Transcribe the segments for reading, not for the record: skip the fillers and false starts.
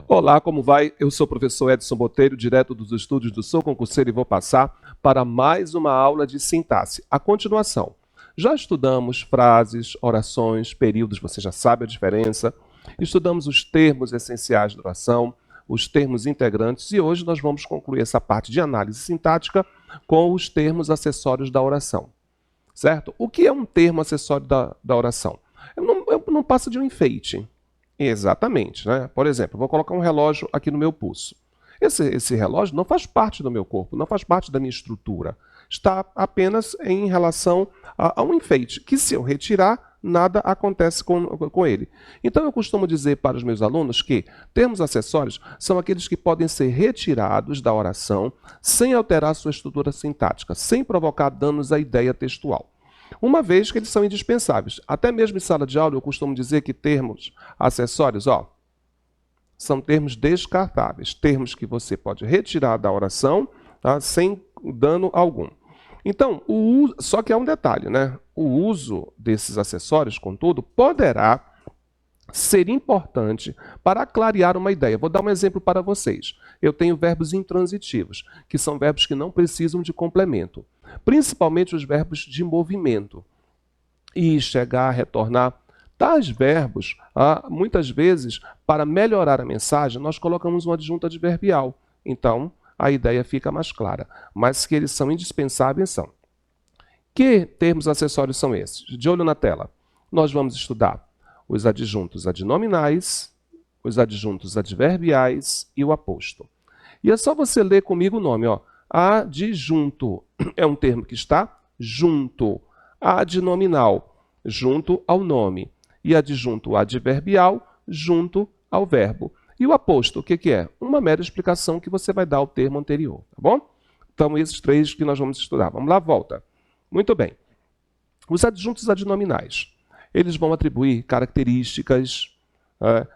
Olá, como vai? Eu sou o professor Edson Botelho, direto dos estúdios do Sou Concurseiro, e vou passar para mais uma aula de sintaxe. A continuação. Já estudamos frases, orações, períodos, você já sabe a diferença. Estudamos os termos essenciais da oração, os termos integrantes, e hoje nós vamos concluir essa parte de análise sintática com os termos acessórios da oração. Certo? O que é um termo acessório da oração? Não passa de um enfeite. Exatamente, né? Por exemplo, vou colocar um relógio aqui no meu pulso. Esse relógio não faz parte do meu corpo, não faz parte da minha estrutura. Está apenas em relação a um enfeite, que se eu retirar, nada acontece com ele. Então eu costumo dizer para os meus alunos que termos acessórios são aqueles que podem ser retirados da oração sem alterar sua estrutura sintática, sem provocar danos à ideia textual. Uma vez que eles são indispensáveis. Até mesmo em sala de aula eu costumo dizer que termos acessórios, são termos descartáveis, termos que você pode retirar da oração, tá, sem dano algum. Então, só que há um detalhe, né? O uso desses acessórios, contudo, poderá ser importante para clarear uma ideia. Vou dar um exemplo para vocês. Eu tenho verbos intransitivos, que são verbos que não precisam de complemento. Principalmente os verbos de movimento. Ir, chegar, retornar. Tais verbos, muitas vezes, para melhorar a mensagem, nós colocamos um adjunto adverbial. Então, a ideia fica mais clara. Mas que eles são indispensáveis, são. Que termos acessórios são esses? De olho na tela. Nós vamos estudar os adjuntos adnominais, os adjuntos adverbiais e o aposto. E é só você ler comigo o nome, Adjunto é um termo que está junto. Adnominal, junto ao nome. E adjunto adverbial, junto ao verbo. E o aposto, o que é? Uma mera explicação que você vai dar ao termo anterior, tá bom? Então, esses três que nós vamos estudar. Vamos lá, volta. Muito bem. Os adjuntos adnominais. Eles vão atribuir características,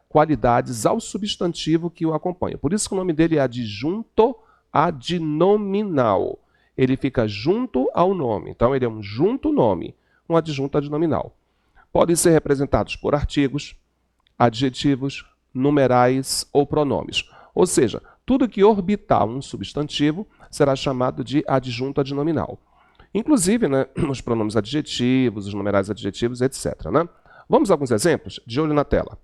qualidades ao substantivo que o acompanha. Por isso que o nome dele é adjunto adnominal. Ele fica junto ao nome. Então, ele é um junto-nome, um adjunto adnominal. Podem ser representados por artigos, adjetivos, numerais ou pronomes. Ou seja, tudo que orbitar um substantivo será chamado de adjunto adnominal. Inclusive, né, os pronomes adjetivos, os numerais adjetivos, etc. Né? Vamos a alguns exemplos? De olho na tela.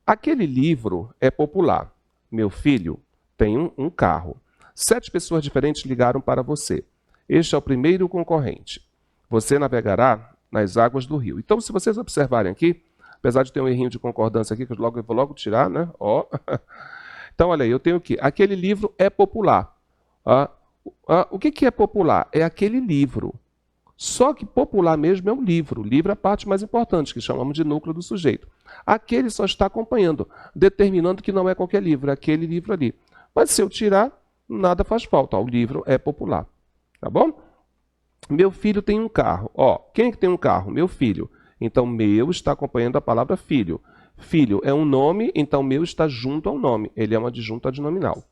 Aquele livro é popular. Meu filho tem um carro. 7 pessoas diferentes ligaram para você. Este é o primeiro concorrente. Você navegará nas águas do rio. Então, se vocês observarem aqui, apesar de ter um errinho de concordância aqui, que eu vou logo tirar, né? Então, olha aí, eu tenho aqui. Aquele livro é popular. O que é popular? É aquele livro. Só que popular mesmo é o livro. O livro é a parte mais importante, que chamamos de núcleo do sujeito. Aquele só está acompanhando, determinando que não é qualquer livro, é aquele livro ali. Mas se eu tirar, nada faz falta. O livro é popular. Tá bom? Meu filho tem um carro. Quem é que tem um carro? Meu filho. Então, meu está acompanhando a palavra filho. Filho é um nome, então meu está junto ao nome. Ele é um adjunto adnominal.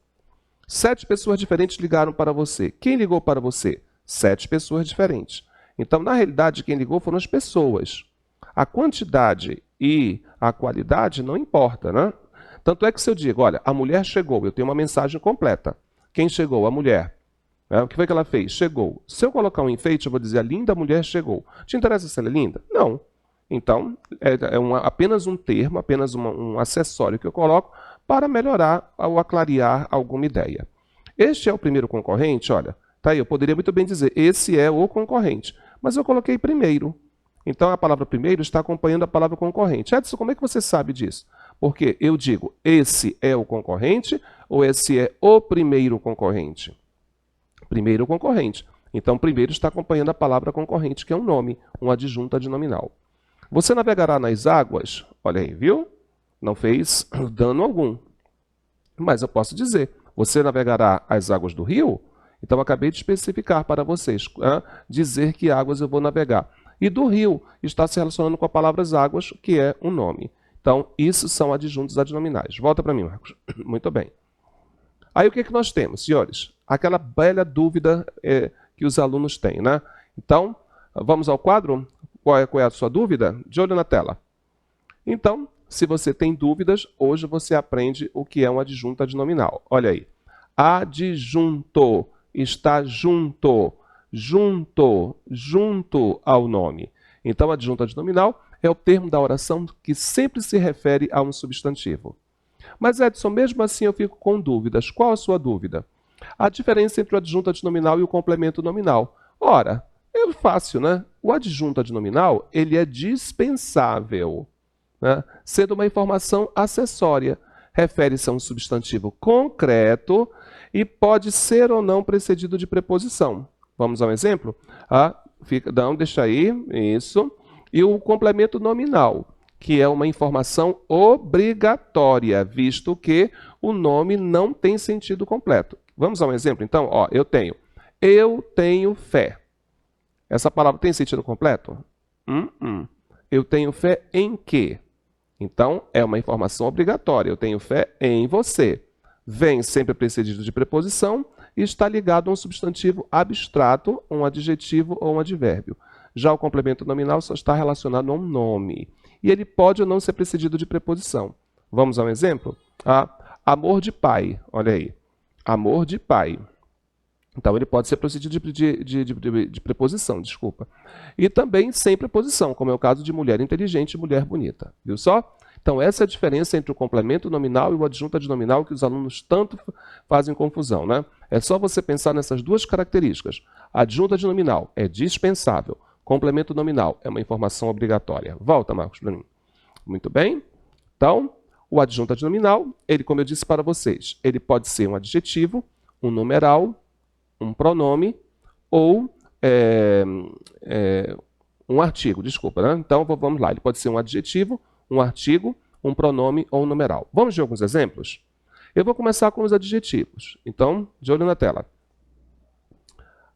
7 pessoas diferentes ligaram para você. Quem ligou para você? 7 pessoas diferentes. Então, na realidade, quem ligou foram as pessoas. A quantidade e a qualidade não importa, né? Tanto é que se eu digo, olha, a mulher chegou, eu tenho uma mensagem completa. Quem chegou? A mulher. O que foi que ela fez? Chegou. Se eu colocar um enfeite, eu vou dizer, a linda mulher chegou. Te interessa se ela é linda? Não. Então, apenas um termo, apenas um acessório que eu coloco para melhorar ou aclarear alguma ideia. Este é o primeiro concorrente, olha, tá aí, eu poderia muito bem dizer, esse é o concorrente, mas eu coloquei primeiro. Então, a palavra primeiro está acompanhando a palavra concorrente. Edson, como é que você sabe disso? Porque eu digo, esse é o concorrente ou esse é o primeiro concorrente? Primeiro concorrente. Então, primeiro está acompanhando a palavra concorrente, que é um nome, um adjunto adnominal. Você navegará nas águas, olha aí, viu? Não fez dano algum. Mas eu posso dizer, você navegará as águas do rio? Então, eu acabei de especificar para vocês, dizer que águas eu vou navegar. E do rio está se relacionando com a palavra águas, que é um nome. Então, isso são adjuntos adnominais. Volta para mim, Marcos. Muito bem. Aí, o que nós temos, senhores? Aquela bela dúvida que os alunos têm, né? Então, vamos ao quadro? Qual é a sua dúvida? De olho na tela. Então, se você tem dúvidas, hoje você aprende o que é um adjunto adnominal. Olha aí. Adjunto está junto, junto ao nome. Então, adjunto adnominal é o termo da oração que sempre se refere a um substantivo. Mas, Edson, mesmo assim eu fico com dúvidas. Qual a sua dúvida? A diferença entre o adjunto adnominal e o complemento nominal. Ora, é fácil, né? O adjunto adnominal, ele é dispensável, né? Sendo uma informação acessória. Refere-se a um substantivo concreto e pode ser ou não precedido de preposição. Vamos a um exemplo? Deixa aí, isso. E o complemento nominal, que é uma informação obrigatória, visto que o nome não tem sentido completo. Vamos a um exemplo, então? Eu tenho fé. Essa palavra tem sentido completo? Eu tenho fé em quê? Então, é uma informação obrigatória. Eu tenho fé em você. Vem sempre precedido de preposição e está ligado a um substantivo abstrato, um adjetivo ou um advérbio. Já o complemento nominal só está relacionado a um nome. E ele pode ou não ser precedido de preposição. Vamos a um exemplo? Amor de pai. Olha aí. Amor de pai. Então, ele pode ser precedido de preposição, desculpa. E também sem preposição, como é o caso de mulher inteligente e mulher bonita. Viu só? Então, essa é a diferença entre o complemento nominal e o adjunto adnominal que os alunos tanto fazem confusão, né? É só você pensar nessas duas características. Adjunto adnominal é dispensável. Complemento nominal é uma informação obrigatória. Volta, Marcos, para mim. Muito bem. Então, o adjunto adnominal, ele, como eu disse para vocês, ele pode ser um adjetivo, um numeral, um pronome ou um artigo, desculpa, né? Então, vamos lá. Ele pode ser um adjetivo, um artigo, um pronome ou um numeral. Vamos ver alguns exemplos? Eu vou começar com os adjetivos. Então, de olho na tela.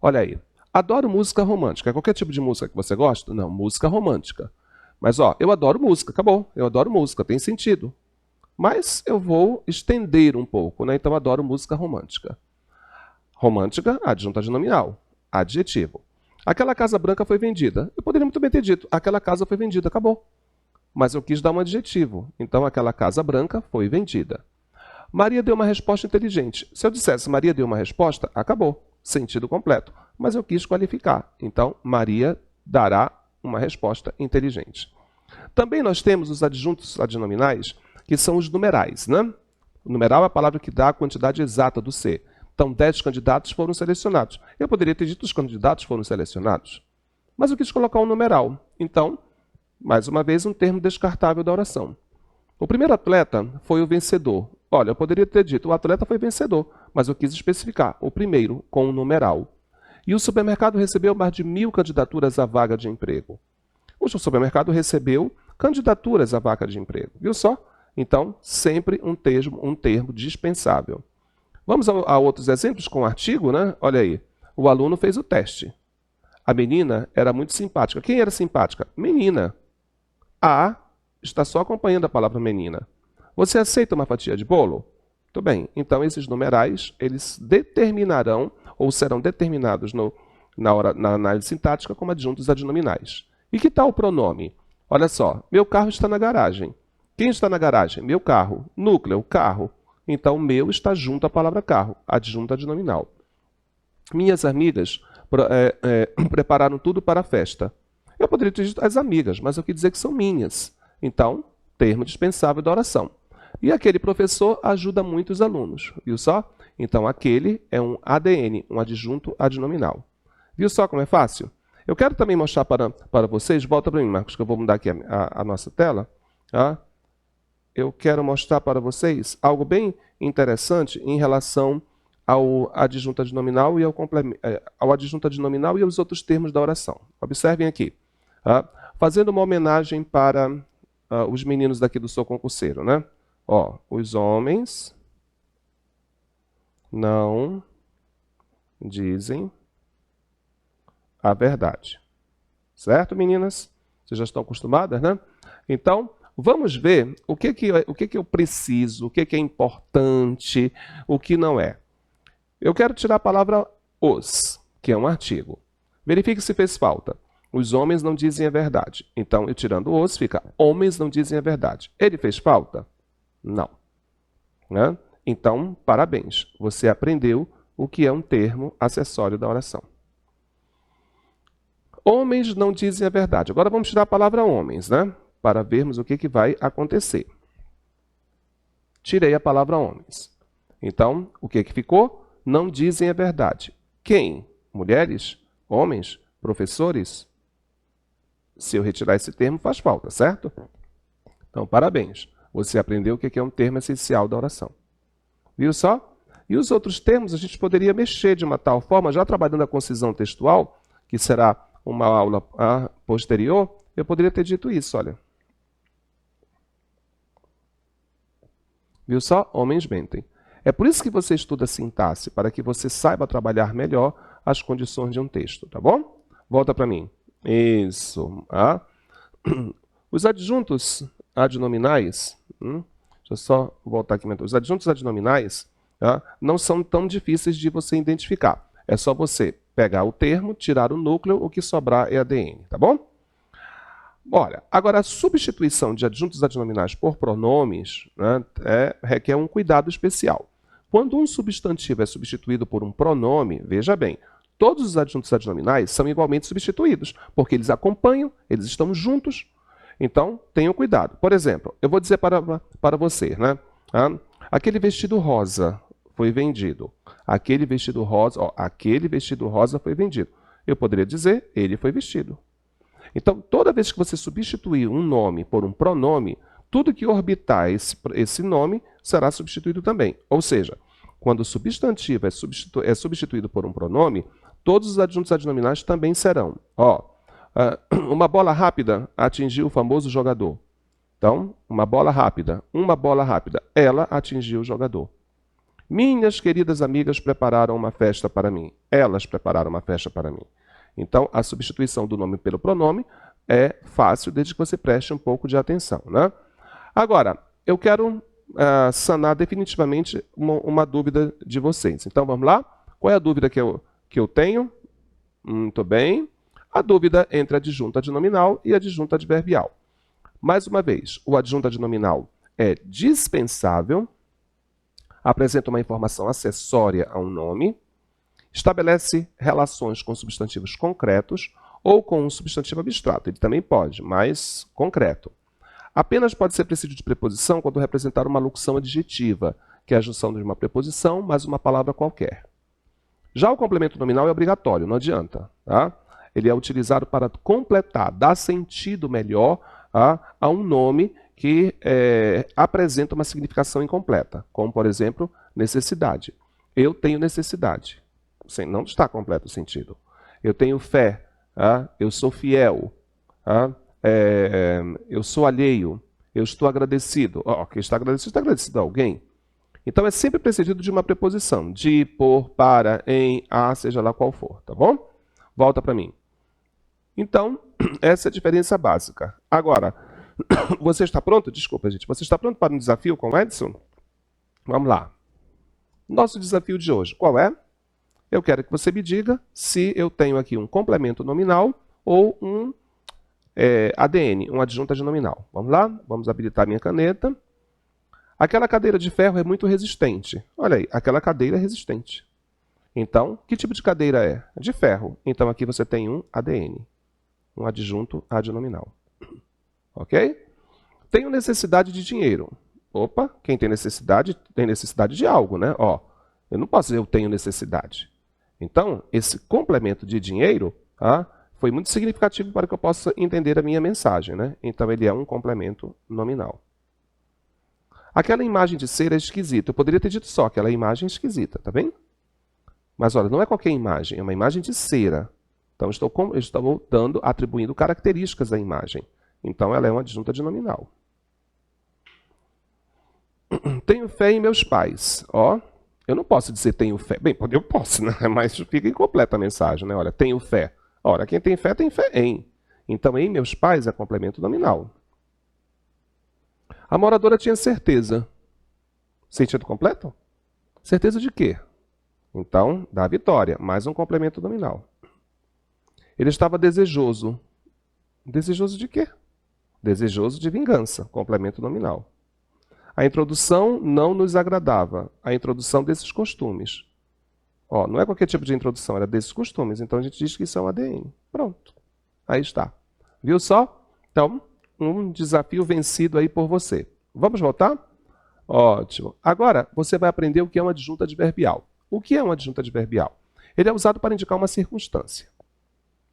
Olha aí. Adoro música romântica. Qualquer tipo de música que você gosta? Não, música romântica. Mas, eu adoro música, acabou. Eu adoro música, tem sentido. Mas eu vou estender um pouco, né? Então, adoro música romântica. Romântica, adjunto adnominal. Adjetivo. Aquela casa branca foi vendida. Eu poderia muito bem ter dito, aquela casa foi vendida, acabou. Mas eu quis dar um adjetivo. Então, aquela casa branca foi vendida. Maria deu uma resposta inteligente. Se eu dissesse Maria deu uma resposta, acabou. Sentido completo. Mas eu quis qualificar. Então, Maria dará uma resposta inteligente. Também nós temos os adjuntos adnominais, que são os numerais, né? O numeral é a palavra que dá a quantidade exata do ser. Então, 10 candidatos foram selecionados. Eu poderia ter dito os candidatos foram selecionados. Mas eu quis colocar um numeral. Então, mais uma vez, um termo descartável da oração. O primeiro atleta foi o vencedor. Olha, eu poderia ter dito o atleta foi vencedor, mas eu quis especificar o primeiro com um numeral. E o supermercado recebeu mais de 1000 candidaturas à vaga de emprego. O supermercado recebeu candidaturas à vaga de emprego. Viu só? Então, sempre um termo dispensável. Vamos a outros exemplos com artigo, né? Olha aí. O aluno fez o teste. A menina era muito simpática. Quem era simpática? Menina. A está só acompanhando a palavra menina. Você aceita uma fatia de bolo? Muito bem. Então, esses numerais, eles determinarão, ou serão determinados na análise sintática como adjuntos adnominais. E que tal o pronome? Olha só. Meu carro está na garagem. Quem está na garagem? Meu carro. Núcleo, carro. Então, meu está junto à palavra carro, adjunto adnominal. Minhas amigas prepararam tudo para a festa. Eu poderia ter dito as amigas, mas eu quis dizer que são minhas. Então, termo dispensável da oração. E aquele professor ajuda muito os alunos. Viu só? Então, aquele é um ADN, um adjunto adnominal. Viu só como é fácil? Eu quero também mostrar para vocês, volta para mim, Marcos, que eu vou mudar aqui a nossa tela. Eu quero mostrar para vocês algo bem interessante em relação ao adjunto adnominal e ao adjunto adnominal e aos outros termos da oração. Observem aqui. Fazendo uma homenagem para os meninos daqui do Sou Concurseiro, né? Os homens não dizem a verdade. Certo, meninas? Vocês já estão acostumadas, né? Então, vamos ver o que eu preciso, o que é importante, o que não é. Eu quero tirar a palavra os, que é um artigo. Verifique se fez falta. Os homens não dizem a verdade. Então, eu tirando os, fica homens não dizem a verdade. Ele fez falta? Não. Né? Então, parabéns. Você aprendeu o que é um termo acessório da oração. Homens não dizem a verdade. Agora vamos tirar a palavra homens, né? Para vermos o que vai acontecer. Tirei a palavra homens. Então, o que ficou? Não dizem a verdade. Quem? Mulheres? Homens? Professores? Se eu retirar esse termo, faz falta, certo? Então, parabéns. Você aprendeu o que é um termo essencial da oração. Viu só? E os outros termos a gente poderia mexer de uma tal forma, já trabalhando a concisão textual, que será uma aula posterior, eu poderia ter dito isso, olha. Viu só? Homens mentem. É por isso que você estuda sintaxe, para que você saiba trabalhar melhor as condições de um texto, tá bom? Volta para mim. Isso. Os adjuntos adnominais, deixa eu só voltar aqui. Os adjuntos adnominais não são tão difíceis de você identificar. É só você pegar o termo, tirar o núcleo, o que sobrar é ADN, tá bom? Olha, agora a substituição de adjuntos adnominais por pronomes, né, requer um cuidado especial. Quando um substantivo é substituído por um pronome, veja bem, todos os adjuntos adnominais são igualmente substituídos, porque eles acompanham, eles estão juntos. Então, tenham cuidado. Por exemplo, eu vou dizer para você, né, aquele vestido rosa foi vendido. Aquele vestido rosa foi vendido. Eu poderia dizer, ele foi vestido. Então, toda vez que você substituir um nome por um pronome, tudo que orbitar esse nome será substituído também. Ou seja, quando o substantivo é substituído por um pronome, todos os adjuntos adnominais também serão. Uma bola rápida atingiu o famoso jogador. Então, uma bola rápida, ela atingiu o jogador. Minhas queridas amigas prepararam uma festa para mim. Elas prepararam uma festa para mim. Então, a substituição do nome pelo pronome é fácil, desde que você preste um pouco de atenção, né? Agora, eu quero sanar definitivamente uma dúvida de vocês. Então, vamos lá? Qual é a dúvida que eu tenho? Muito bem. A dúvida entre adjunto adnominal e adjunto adverbial. Mais uma vez, o adjunto adnominal é dispensável, apresenta uma informação acessória a um nome, estabelece relações com substantivos concretos ou com um substantivo abstrato. Ele também pode, mas concreto. Apenas pode ser precedido de preposição quando representar uma locução adjetiva, que é a junção de uma preposição mais uma palavra qualquer. Já o complemento nominal é obrigatório, não adianta. Tá? Ele é utilizado para completar, dar sentido melhor a um nome que apresenta uma significação incompleta, como, por exemplo, necessidade. Eu tenho necessidade. Não está completo o sentido. Eu tenho fé, eu sou fiel, eu sou alheio, eu estou agradecido. Quem está agradecido a alguém. Então, é sempre precedido de uma preposição, de, por, para, em, a, seja lá qual for, tá bom? Volta para mim. Então, essa é a diferença básica. Agora, você está pronto? Desculpa, gente. Você está pronto para um desafio com o Edson? Vamos lá. Nosso desafio de hoje, qual é? Eu quero que você me diga se eu tenho aqui um complemento nominal ou um ADN, um adjunto adnominal. Vamos lá? Vamos habilitar minha caneta. Aquela cadeira de ferro é muito resistente. Olha aí, aquela cadeira é resistente. Então, que tipo de cadeira é? De ferro. Então, aqui você tem um ADN, um adjunto adnominal. Ok? Tenho necessidade de dinheiro. Opa, quem tem necessidade de algo, né? Eu não posso dizer eu tenho necessidade. Então, esse complemento de dinheiro foi muito significativo para que eu possa entender a minha mensagem, né? Então, ele é um complemento nominal. Aquela imagem de cera é esquisita. Eu poderia ter dito só aquela imagem esquisita, tá bem? Mas olha, não é qualquer imagem, é uma imagem de cera. Então, eu estou atribuindo características à imagem. Então, ela é um adjunto adnominal. Tenho fé em meus pais. Eu não posso dizer tenho fé. Bem, eu posso, né? Mas fica incompleta a mensagem, né? Olha, tenho fé. Ora, quem tem fé em. Então, em meus pais é complemento nominal. A moradora tinha certeza. Sentido completo? Certeza de quê? Então, da vitória, mais um complemento nominal. Ele estava desejoso. Desejoso de quê? Desejoso de vingança, complemento nominal. A introdução não nos agradava, a introdução desses costumes. Ó, não é qualquer tipo de introdução, era desses costumes, então a gente diz que isso é um ADN. Pronto, aí está. Viu só? Então, um desafio vencido aí por você. Vamos voltar? Ótimo. Agora, você vai aprender o que é uma adjunta adverbial. O que é uma adjunta adverbial? Ele é usado para indicar uma circunstância.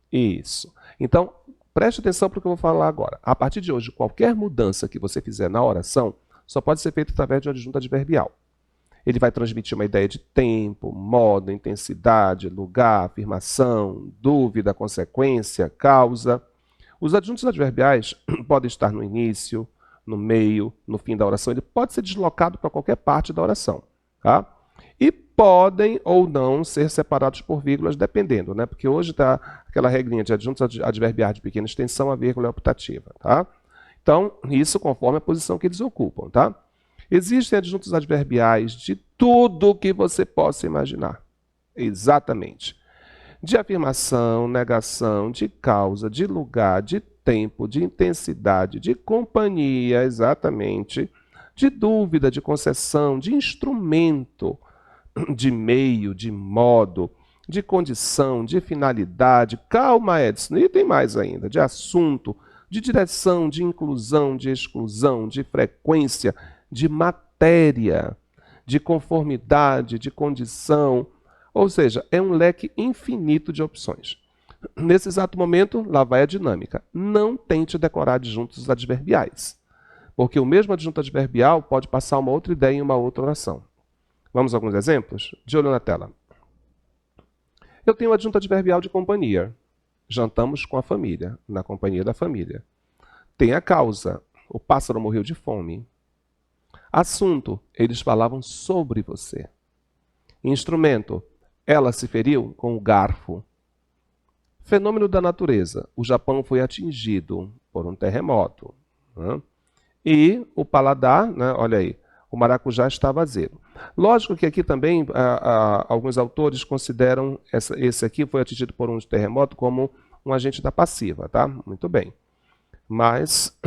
Isso. Então, preste atenção para o que eu vou falar agora. A partir de hoje, qualquer mudança que você fizer na oração só pode ser feita através de uma adjunta adverbial. Ele vai transmitir uma ideia de tempo, modo, intensidade, lugar, afirmação, dúvida, consequência, causa. Os adjuntos adverbiais podem estar no início, no meio, no fim da oração. Ele pode ser deslocado para qualquer parte da oração. Tá? E podem ou não ser separados por vírgulas, dependendo, né? Porque hoje está aquela regrinha de adjuntos adverbiais de pequena extensão, a vírgula é optativa. Tá? Então, isso conforme a posição que eles ocupam. Tá? Existem adjuntos adverbiais de tudo que você possa imaginar. Exatamente. De afirmação, negação, de causa, de lugar, de tempo, de intensidade, de companhia, exatamente, de dúvida, de concessão, de instrumento, de meio, de modo, de condição, de finalidade, calma, Edson, e tem mais ainda, de assunto, de direção, de inclusão, de exclusão, de frequência, de matéria, de conformidade, de condição, ou seja, é um leque infinito de opções. Nesse exato momento, lá vai a dinâmica. Não tente decorar adjuntos adverbiais, porque o mesmo adjunto adverbial pode passar uma outra ideia em uma outra oração. Vamos a alguns exemplos? De olho na tela. Eu tenho o adjunto adverbial de companhia. Jantamos com a família, na companhia da família. Tem a causa. O pássaro morreu de fome. Assunto. Eles falavam sobre você. Instrumento. Ela se feriu com o garfo. Fenômeno da natureza. O Japão foi atingido por um terremoto. Né? E o paladar, né, olha aí, o maracujá estava azedo. Lógico que aqui também alguns autores consideram esse aqui foi atingido por um terremoto como um agente da passiva, tá? Muito bem. Mas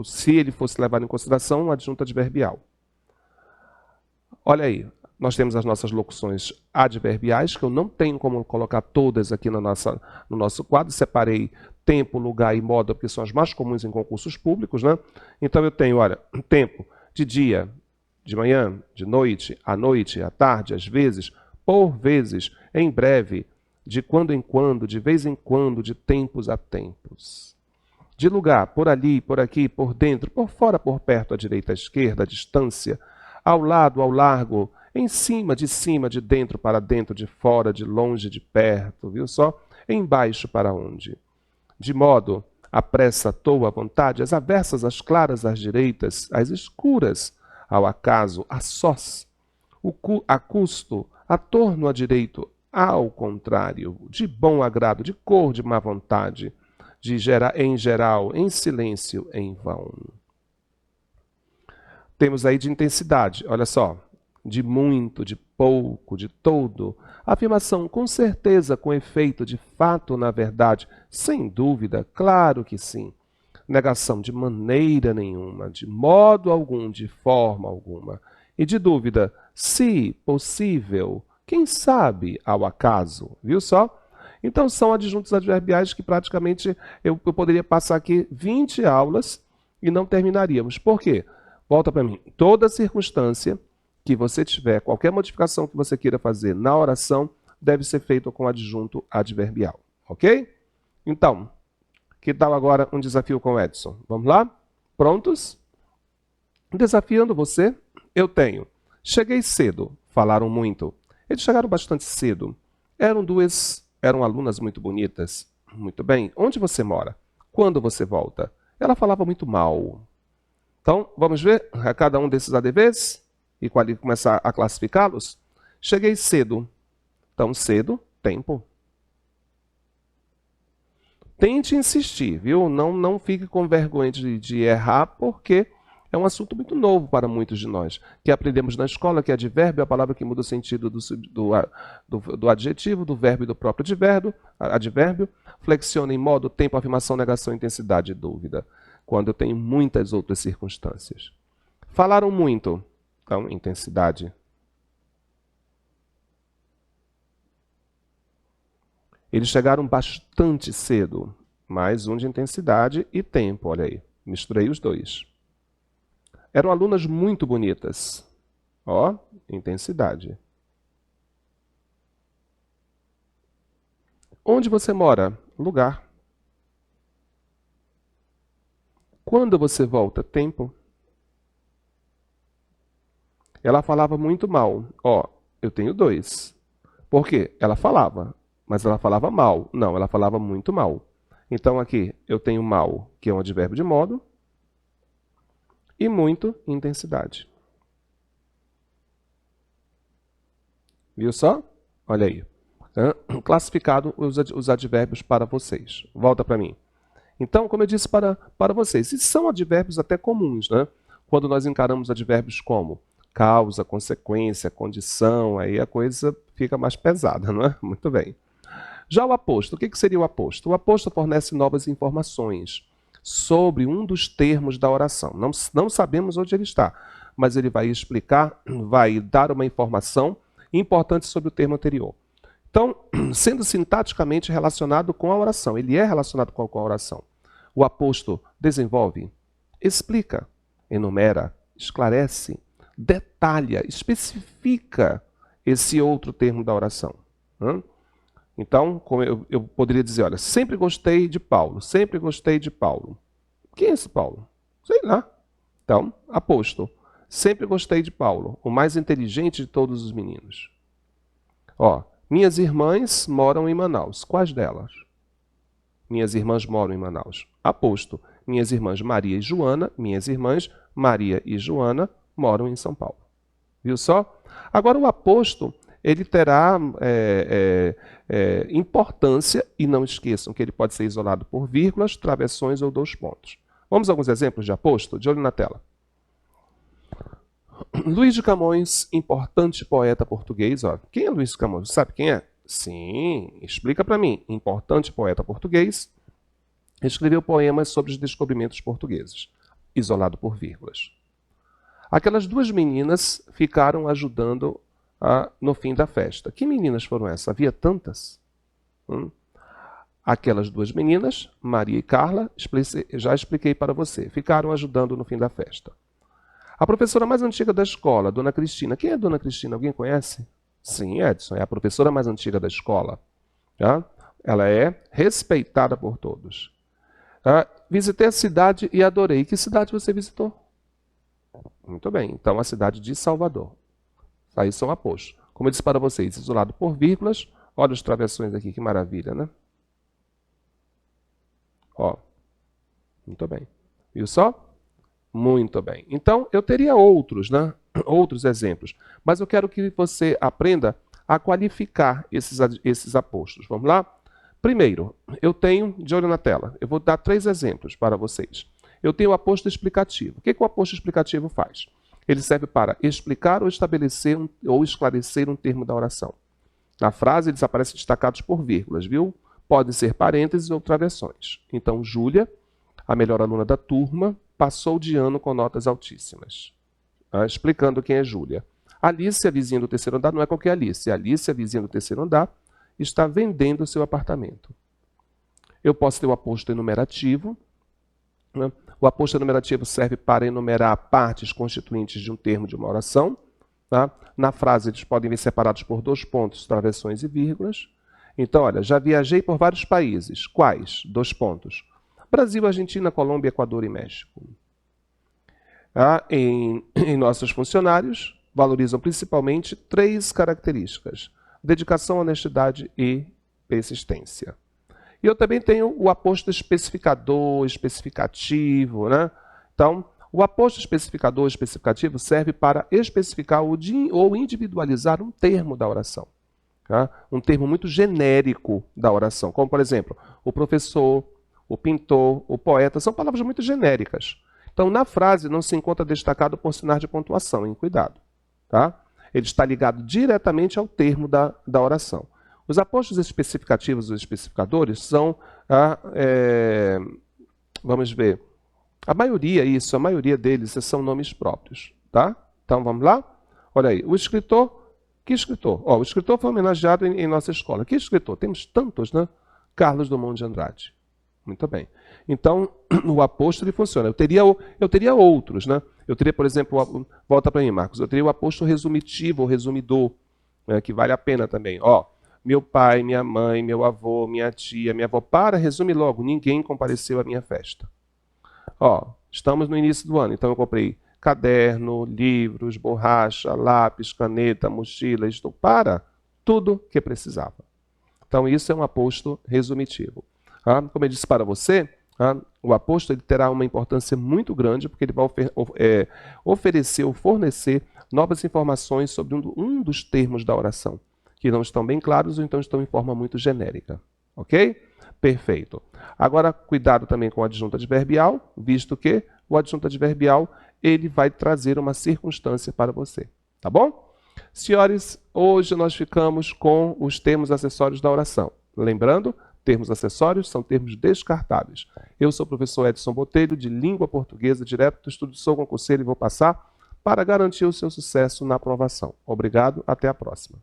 se ele fosse levado em consideração, uma adjunta adverbial. Olha aí, nós temos as nossas locuções adverbiais, que eu não tenho como colocar todas aqui no nosso quadro. Separei tempo, lugar e modo, porque são as mais comuns em concursos públicos, né? Então eu tenho, olha, tempo de dia, de manhã, de noite, à noite, à tarde, às vezes, por vezes, em breve, de quando em quando, de vez em quando, de tempos a tempos. De lugar, por ali, por aqui, por dentro, por fora, por perto, à direita, à esquerda, à distância, ao lado, ao largo, em cima, de dentro para dentro, de fora, de longe, de perto, viu só? Embaixo para onde? De modo, à pressa, à toa, à vontade, às avessas, às claras, às direitas, às escuras, ao acaso, a sós, a custo, a torno, a direito, ao contrário, de bom agrado, de cor, de má vontade, em geral, em silêncio, em vão. Temos aí de intensidade, olha só, de muito, de pouco, de todo. Afirmação com certeza, com efeito, de fato, na verdade, sem dúvida, claro que sim. Negação de maneira nenhuma, de modo algum, de forma alguma. E de dúvida, se possível, quem sabe, ao acaso. Viu só? Então são adjuntos adverbiais que praticamente eu poderia passar aqui 20 aulas e não terminaríamos. Por quê? Volta para mim. Toda circunstância que você tiver, qualquer modificação que você queira fazer na oração, deve ser feita com adjunto adverbial. Ok? Então, que tal agora um desafio com o Edson? Vamos lá? Prontos? Desafiando você, eu tenho. Cheguei cedo, falaram muito. Eles chegaram bastante cedo. Eram alunas muito bonitas. Muito bem. Onde você mora? Quando você volta? Ela falava muito mal. Então, vamos ver a cada um desses ADVs e começar a classificá-los? Cheguei cedo. Então, cedo, tempo. Tente insistir, viu? Não fique com vergonha de errar, porque é um assunto muito novo para muitos de nós, que aprendemos na escola, que advérbio é a palavra que muda o sentido do adjetivo, do verbo e do próprio advérbio. Flexiona em modo, tempo, afirmação, negação, intensidade e dúvida, quando eu tenho muitas outras circunstâncias. Falaram muito, então, intensidade. Eles chegaram bastante cedo, mais um de intensidade e tempo, olha aí, misturei os dois. Eram alunas muito bonitas, ó, intensidade. Onde você mora? Lugar. Quando você volta? Tempo. Ela falava muito mal, ó, eu tenho dois. Por quê? Ela falava, mas ela falava mal. Não, ela falava muito mal. Então aqui eu tenho mal, que é um advérbio de modo, e muito, intensidade. Viu só? Olha aí. Classificado os advérbios para vocês. Volta para mim. Então, como eu disse para vocês, e são advérbios até comuns, né? Quando nós encaramos advérbios como causa, consequência, condição, aí a coisa fica mais pesada, não é? Muito bem. Já o aposto, o que seria o aposto? O aposto fornece novas informações sobre um dos termos da oração. Não sabemos onde ele está, mas ele vai explicar, vai dar uma informação importante sobre o termo anterior. Então, sendo sintaticamente relacionado com a oração, ele é relacionado com a oração. O aposto desenvolve, explica, enumera, esclarece, detalha, especifica esse outro termo da oração. Então, como eu poderia dizer, olha, sempre gostei de Paulo, sempre gostei de Paulo. Quem é esse Paulo? Sei lá. Então, aposto, sempre gostei de Paulo, o mais inteligente de todos os meninos. Ó, minhas irmãs moram em Manaus. Quais delas? Minhas irmãs moram em Manaus. Aposto, minhas irmãs Maria e Joana, minhas irmãs Maria e Joana moram em São Paulo. Viu só? Agora, o aposto, ele terá importância, e não esqueçam que ele pode ser isolado por vírgulas, travessões ou 2 pontos. Vamos a alguns exemplos de aposto? De olho na tela. Luís de Camões, importante poeta português. Ó. Quem é Luís de Camões? Sabe quem é? Sim, explica para mim. Importante poeta português, escreveu poemas sobre os descobrimentos portugueses, isolado por vírgulas. Aquelas 2 meninas ficaram ajudando no fim da festa. Que meninas foram essas? Havia tantas? Aquelas 2 meninas, Maria e Carla, já expliquei para você, ficaram ajudando no fim da festa. A professora mais antiga da escola, Dona Cristina. Quem é Dona Cristina? Alguém conhece? Sim, Edson, é a professora mais antiga da escola. Tá? Ela é respeitada por todos. Visitei a cidade e adorei. Que cidade você visitou? Muito bem, então a cidade de Salvador. Aí são apostos. Como eu disse para vocês, isolado por vírgulas. Olha os travessões aqui, que maravilha, né? Ó, muito bem. Viu só? Muito bem. Então, eu teria outros, né? Outros exemplos. Mas eu quero que você aprenda a qualificar esses apostos. Vamos lá? Primeiro, eu tenho, de olho na tela, eu vou dar 3 exemplos para vocês. Eu tenho o aposto explicativo. O que o aposto explicativo faz? Ele serve para explicar ou estabelecer ou esclarecer um termo da oração. Na frase, eles aparecem destacados por vírgulas, viu? Podem ser parênteses ou travessões. Então, Júlia, a melhor aluna da turma, passou de ano com notas altíssimas. Explicando quem é Júlia. Alice, a vizinha do 3º andar, não é qualquer Alice. Alice, a vizinha do 3º andar, está vendendo o seu apartamento. Eu posso ter o aposto enumerativo. Né? O aposto enumerativo serve para enumerar partes constituintes de um termo de uma oração. Tá? Na frase, eles podem vir separados por 2 pontos, travessões e vírgulas. Então, olha, já viajei por vários países. Quais? 2 pontos. Brasil, Argentina, Colômbia, Equador e México. Em nossos funcionários, valorizam principalmente 3 características: dedicação, honestidade e persistência. E eu também tenho o aposto especificador, especificativo. Né? Então, o aposto especificador, especificativo serve para especificar ou individualizar um termo da oração. Tá? Um termo muito genérico da oração, como, por exemplo, o professor, o pintor, o poeta, são palavras muito genéricas. Então, na frase não se encontra destacado por sinal de pontuação, hein? Cuidado, tá? Ele está ligado diretamente ao termo da oração. Os apostos especificativos ou especificadores são, vamos ver, a maioria deles são nomes próprios, tá? Então, vamos lá? Olha aí, o escritor, que escritor? O escritor foi homenageado em nossa escola. Que escritor? Temos tantos, né? Carlos Drummond de Andrade. Muito bem. Então, o aposto ele funciona. Eu teria outros, né? Eu teria, por exemplo, volta para mim, Marcos, eu teria o aposto resumitivo ou resumidor, né, que vale a pena também. Meu pai, minha mãe, meu avô, minha tia, minha avó. Resume logo, ninguém compareceu à minha festa. Estamos no início do ano, então eu comprei caderno, livros, borracha, lápis, caneta, mochila, tudo que precisava. Então, isso é um aposto resumitivo. Como eu disse para você, o aposto ele terá uma importância muito grande, porque ele vai oferecer ou fornecer novas informações sobre um dos termos da oração, que não estão bem claros ou então estão em forma muito genérica. Ok? Perfeito. Agora, cuidado também com o adjunto adverbial, visto que o adjunto adverbial ele vai trazer uma circunstância para você. Tá bom? Senhores, hoje nós ficamos com os termos acessórios da oração. Lembrando, termos acessórios são termos descartáveis. Eu sou o professor Edson Botelho, de Língua Portuguesa, direto do Estúdio Sou Concurseiro, e vou passar para garantir o seu sucesso na aprovação. Obrigado, até a próxima.